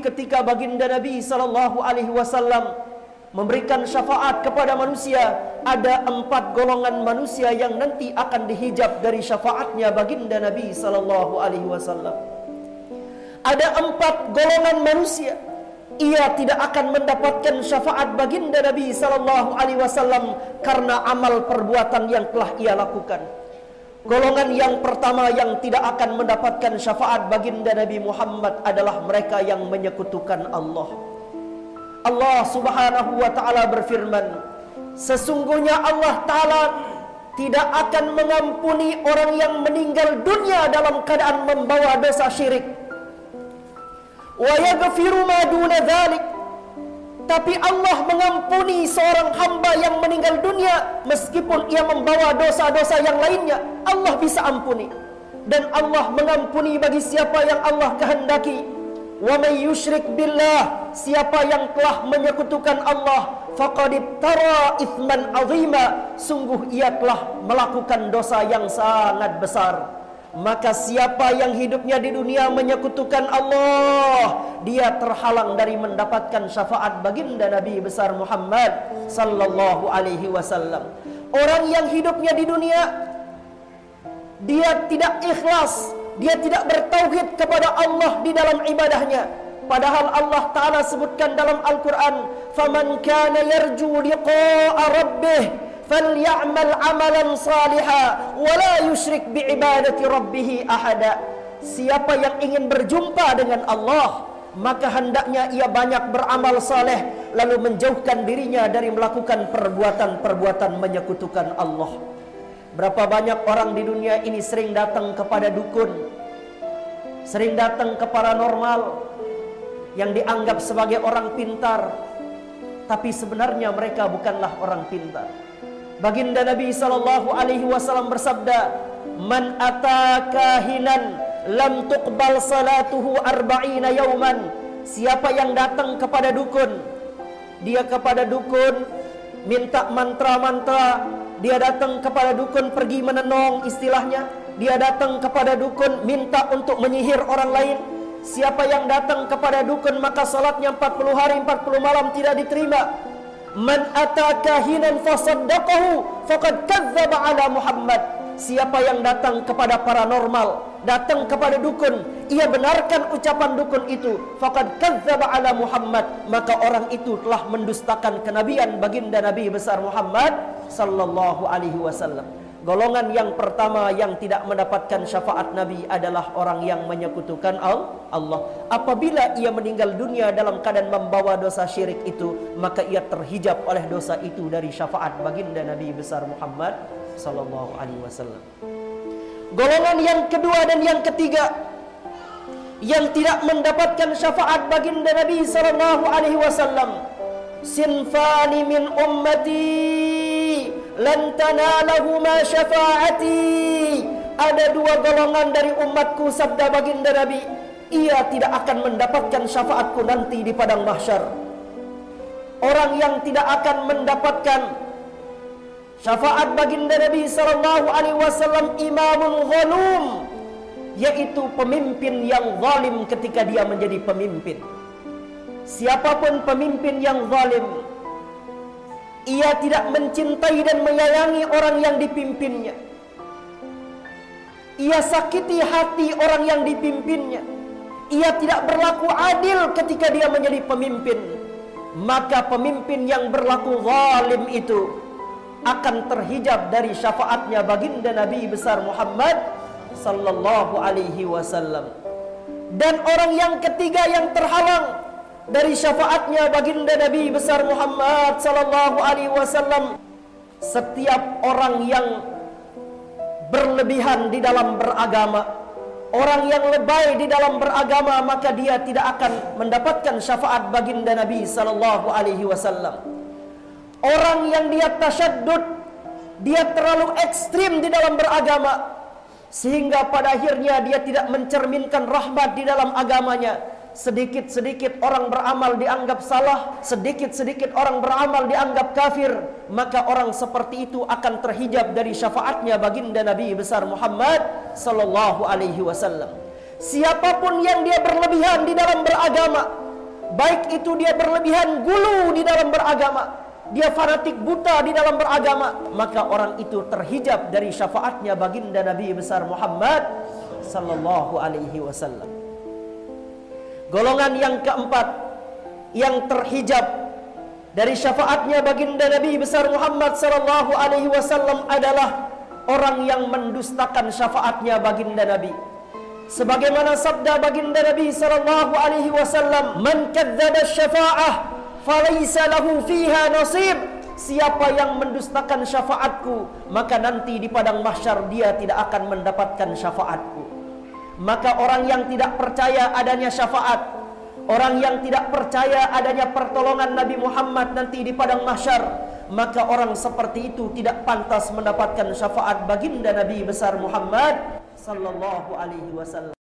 ketika baginda Nabi sallallahu alaihi wasallam memberikan syafaat kepada manusia, ada 4 golongan manusia yang nanti akan dihijab dari syafaatnya baginda Nabi sallallahu alaihi wasallam. Ada 4 golongan manusia, ia tidak akan mendapatkan syafaat baginda Nabi sallallahu alaihi wasallam karena amal perbuatan yang telah ia lakukan. Golongan yang pertama yang tidak akan mendapatkan syafaat baginda Nabi Muhammad adalah mereka yang menyekutukan Allah. Allah Subhanahu wa taala berfirman, sesungguhnya Allah taala tidak akan mengampuni orang yang meninggal dunia dalam keadaan membawa dosa syirik. Wa yaghfiru ma duna dzalik. Tapi Allah mengampuni seorang hamba yang meninggal dunia meskipun ia membawa dosa-dosa yang lainnya, Allah bisa ampuni. Dan Allah mengampuni bagi siapa yang Allah kehendaki. Wa may yusyrik billah, siapa yang telah menyekutukan Allah, faqad iftara itsman azima, sungguh ia telah melakukan dosa yang sangat besar. Maka siapa yang hidupnya di dunia menyekutukan Allah, dia terhalang dari mendapatkan syafaat baginda Nabi besar Muhammad sallallahu alaihi wasallam. Orang yang hidupnya di dunia, dia tidak ikhlas, dia tidak bertauhid kepada Allah di dalam ibadahnya. Padahal Allah Ta'ala sebutkan dalam Al-Quran, فَمَنْ كَانَ يَرْجُو لِقَاءَ رَبِّهِ فَلْيَعْمَلْ عَمَلًا صَالِحًا وَلَا يُشْرِكْ بِعِبَادَةِ رَبِّهِ أَحَدًا. Siapa yang ingin berjumpa dengan Allah, maka hendaknya ia banyak beramal saleh, lalu menjauhkan dirinya dari melakukan perbuatan-perbuatan menyekutukan Allah. Berapa banyak orang di dunia ini sering datang kepada dukun, sering datang ke paranormal, yang dianggap sebagai orang pintar, tapi sebenarnya mereka bukanlah orang pintar. Baginda Nabi sallallahu alaihi wasallam bersabda, "Man ataka hinan lam tuqbal salatuhu arba'ina yauman." Siapa yang datang kepada dukun, dia kepada dukun minta mantra-mantra, dia datang kepada dukun pergi menenong istilahnya, dia datang kepada dukun minta untuk menyihir orang lain. Siapa yang datang kepada dukun maka salatnya 40 hari 40 malam tidak diterima. Man ataka hinan fasaddaqahu faqad kadzdzaba ala Muhammad. Siapa yang datang kepada paranormal, datang kepada dukun, ia benarkan ucapan dukun itu, faqad kadzdzaba ala Muhammad, maka orang itu telah mendustakan kenabian baginda Nabi besar Muhammad sallallahu alaihi wasallam. Golongan yang pertama yang tidak mendapatkan syafaat Nabi adalah orang yang menyekutukan Allah. Apabila ia meninggal dunia dalam keadaan membawa dosa syirik itu, maka ia terhijab oleh dosa itu dari syafaat baginda Nabi besar Muhammad sallallahu alaihi wasallam. Golongan yang kedua dan yang ketiga yang tidak mendapatkan syafaat baginda Nabi sallallahu alaihi wasallam, sinfani min ummati lan tanalahuma syafaati. Ada 2 golongan dari umatku, sabda baginda Nabi, ia tidak akan mendapatkan syafaatku nanti di padang mahsyar. Orang yang tidak akan mendapatkan syafaat baginda Nabi sallallahu alaihi wasallam, imamun ghalum, yaitu pemimpin yang zalim ketika dia menjadi pemimpin. Siapapun pemimpin yang zalim, ia tidak mencintai dan menyayangi orang yang dipimpinnya. Ia sakiti hati orang yang dipimpinnya. Ia tidak berlaku adil ketika dia menjadi pemimpin. Maka pemimpin yang berlaku zalim itu akan terhijab dari syafaatnya baginda Nabi besar Muhammad sallallahu alaihi wasallam. Dan orang yang ketiga yang terhalang dari syafaatnya baginda Nabi besar Muhammad sallallahu alaihi wasallam, setiap orang yang berlebihan di dalam beragama, orang yang lebay di dalam beragama, maka dia tidak akan mendapatkan syafaat baginda Nabi sallallahu alaihi wasallam. Orang yang dia tasyaddud, dia terlalu ekstrim di dalam beragama, sehingga pada akhirnya dia tidak mencerminkan rahmat di dalam agamanya. Sedikit-sedikit orang beramal dianggap salah, sedikit-sedikit orang beramal dianggap kafir, maka orang seperti itu akan terhijab dari syafaatnya baginda Nabi besar Muhammad sallallahu alaihi wasallam. Siapapun yang dia berlebihan di dalam beragama, baik itu dia berlebihan gulu di dalam beragama, dia fanatik buta di dalam beragama, maka orang itu terhijab dari syafaatnya baginda Nabi besar Muhammad sallallahu alaihi wasallam. Golongan yang keempat yang terhijab dari syafaatnya baginda Nabi besar Muhammad sallallahu alaihi wasallam adalah orang yang mendustakan syafaatnya baginda Nabi. Sebagaimana sabda baginda Nabi sallallahu alaihi wasallam, "Man kadzdzaba syafa'ah falaysa lahu fiha nasib." Siapa yang mendustakan syafaatku, maka nanti di padang mahsyar dia tidak akan mendapatkan syafaatku. Maka orang yang tidak percaya adanya syafaat, orang yang tidak percaya adanya pertolongan Nabi Muhammad nanti di padang mahsyar, maka orang seperti itu tidak pantas mendapatkan syafaat baginda Nabi besar Muhammad sallallahu alaihi wasallam.